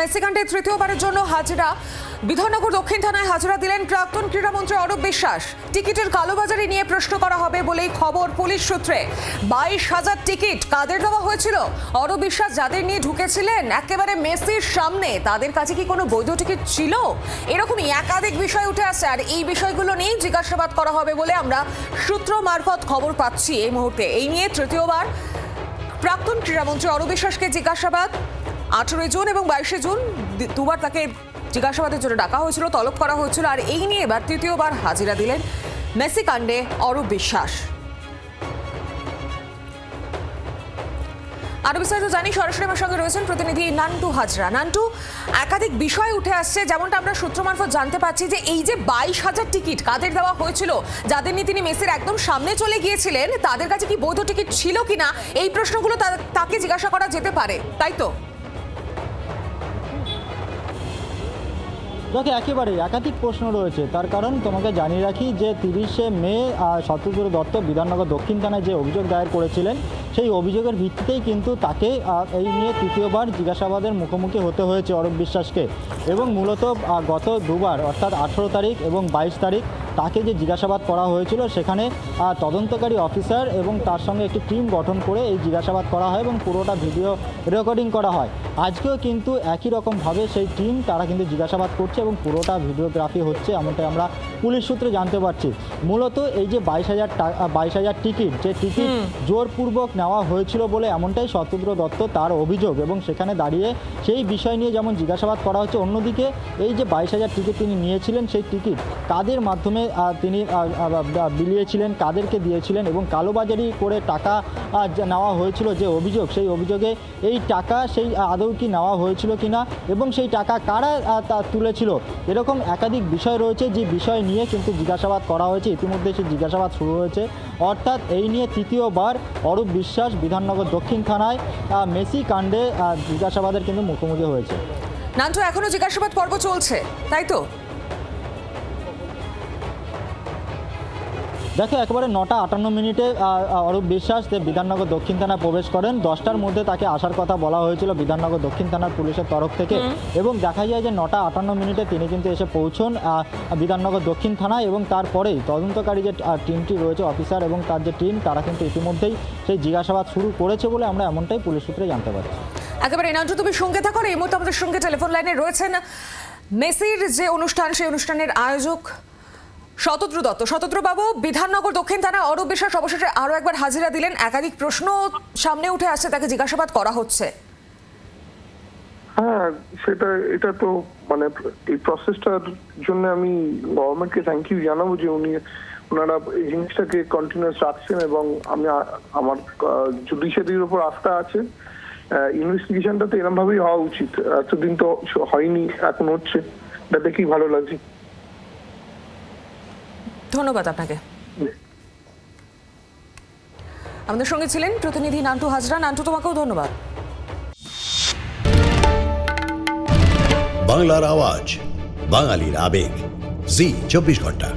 মেসিকাণ্ডে তৃতীয়বারের জন্য হাজিরা বিধাননগর দক্ষিণ থানায় হাজিরা দিলেন প্রাক্তন ক্রীড়ামন্ত্রী অরূপ বিশ্বাস। টিকিটের কালোবাজারি নিয়ে প্রশ্ন করা হবে বলেই খবর পুলিশ সূত্রে। 22,000 টিকিট কাদের দেওয়া হয়েছিল? অরূপ বিশ্বাস যাদের নিয়ে ঢুকেছিলেন একেবারে মেসির সামনে, তাদের কাছে কি কোনো বৈধ টিকিট ছিল? এরকমই একাধিক বিষয় উঠে আসছে, আর এই বিষয়গুলো নিয়েই জিজ্ঞাসাবাদ করা হবে বলে আমরা সূত্র মারফত খবর পাচ্ছি এই মুহূর্তে। এই নিয়ে তৃতীয়বার প্রাক্তন ক্রীড়ামন্ত্রী অরূপ বিশ্বাসকে জিজ্ঞাসাবাদ 18 জুন এবং 22 জুন দুবার তাকে জিজ্ঞাসাবাদের জন্য ডাকা হয়েছিল, তলব করা হয়েছিল, আর এই নিয়ে এবার তৃতীয়বার হাজিরা দিলেন মেসি কাণ্ডে অরূপ বিশ্বাস। আরো বিস্তারিত জানি, সরাসরি আমার সঙ্গে রয়েছেন প্রতিনিধি নান্টু হাজরা। নান্টু, একাধিক বিষয় উঠে আসছে, যেমনটা আমরা সূত্র মারফত জানতে পারছি যে এই যে 22,000 টিকিট কাদের দেওয়া হয়েছিল, যাদের নিয়ে তিনি মেসির একদম সামনে চলে গিয়েছিলেন, তাদের কাছে কি বৈধ টিকিট ছিল কিনা, এই প্রশ্নগুলো তাকে জিজ্ঞাসা করা যেতে পারে, তাই তো? দেখো, একেবারেই একাধিক প্রশ্ন রয়েছে। তার কারণ তোমাকে জানিয়ে রাখি যে 30শে মে শতদ্র দত্ত বিধাননগর দক্ষিণ থানায় যে অভিযোগ দায়ের করেছিলেন, সেই অভিযোগের ভিত্তিতেই কিন্তু তাকে এই নিয়ে তৃতীয়বার জিজ্ঞাসাবাদের মুখোমুখি হতে হয়েছে অরূপ বিশ্বাসকে। এবং মূলত গত দুবার অর্থাৎ 18 তারিখ এবং 22 তারিখ তাকে যে জিজ্ঞাসাবাদ করা হয়েছিল, সেখানে তদন্তকারী অফিসার এবং তার সঙ্গে একটি টিম গঠন করে এই জিজ্ঞাসাবাদ করা হয় এবং পুরোটা ভিডিও রেকর্ডিং করা হয়। আজকেও কিন্তু একই রকমভাবে সেই টিম তারা কিন্তু জিজ্ঞাসাবাদ করছে এবং পুরোটা ভিডিওগ্রাফি হচ্ছে, এমনটাই আমরা পুলিশ সূত্রে জানতে পারছি। মূলত এই যে 22,000 টিকিট, যে টিকিট জোরপূর্বক নেওয়া হয়েছিল বলে এমনটাই শতদ্র দত্ত তার অভিযোগ, এবং সেখানে দাঁড়িয়ে সেই বিষয় নিয়ে যেমন জিজ্ঞাসাবাদ করা হচ্ছে, অন্যদিকে এই যে 22,000 টিকিট তিনি নিয়েছিলেন, সেই টিকিট কাদের মাধ্যমে তিনি বিলিয়েছিলেন, কাদেরকে দিয়েছিলেন, এবং কালোবাজারি করে টাকা নেওয়া হয়েছিল যে অভিযোগ, সেই অভিযোগে এই টাকা সেই আদৌ কি নেওয়া হয়েছিল কিনা এবং সেই টাকা কারা তুলেছিল, এরকম একাধিক বিষয় রয়েছে, যে বিষয় নিয়ে কিন্তু জিজ্ঞাসাবাদ করা হয়েছে। ইতিমধ্যে সেই জিজ্ঞাসাবাদ শুরু হয়েছে, অর্থাৎ এই নিয়ে তৃতীয়বার অরূপ বিশ্বাস বিধাননগর দক্ষিণ থানায় মেসি কাণ্ডে জিজ্ঞাসাবাদের কিন্তু মুখোমুখি হয়েছে। নান্টু, এখনো জিজ্ঞাসাবাদ পর্ব চলছে, তাই তো? দেখো, একেবারে 9:58 অরূপ বিশ্বাস বিধাননগর দক্ষিণ থানায় প্রবেশ করেন। 10টার মধ্যে তাকে আসার কথা বলা হয়েছিল বিধাননগর দক্ষিণ থানার পুলিশের তরফ থেকে, এবং দেখা যায় যে 9:58 তিনি কিন্তু এসে পৌঁছন বিধাননগর দক্ষিণ থানায়, এবং তারপরেই তদন্তকারী যে টিমটি রয়েছে, অফিসার এবং তার যে টিম, তারা কিন্তু ইতিমধ্যেই সেই জিজ্ঞাসাবাদ শুরু করেছে বলে আমরা এমনটাই পুলিশ সূত্রে জানতে পারছি। একেবারে নান্টু, তুমি সঙ্গে থাকো। এই মুহূর্তে আমাদের সঙ্গে টেলিফোন লাইনে রয়েছেন মেসির যে অনুষ্ঠান, সেই অনুষ্ঠানের আয়োজক শতদ্র দত্ত। শতদ্র বাবু, বিধাননগর দক্ষিণ থানায় অরূপ বিশ্বাস অবশেষে আরো একবার হাজিরা দিলেন, একাধিক প্রশ্ন সামনে উঠে আসছে, তাকে জিজ্ঞাসাবাদ করা হচ্ছে। হ্যাঁ, এটা তো মানে এই প্রসেসটার জন্য আমি গভর্নমেন্টকে থ্যাংক ইউ জানাবো যে ওনারা এই জিনিসটাকে কন্টিনিউয়াস রাখছেন, এবং আমার জুডিশিয়ারির উপর আস্থা আছে। ইনভেস্টিগেশনটা তো এরকম ভাবেই হওয়া উচিত, এতদিন তো হয়নি, এখন হচ্ছে, এটা দেখেই ভালো লাগছে। ধন্যবাদ আপনাকে। আমাদের সঙ্গে ছিলেন প্রতিনিধি নান্টু হাজরা। নান্টু, তোমাকেও ধন্যবাদ। বাংলার আওয়াজ, বাঙালির আবেগ, জি 24 ঘন্টা।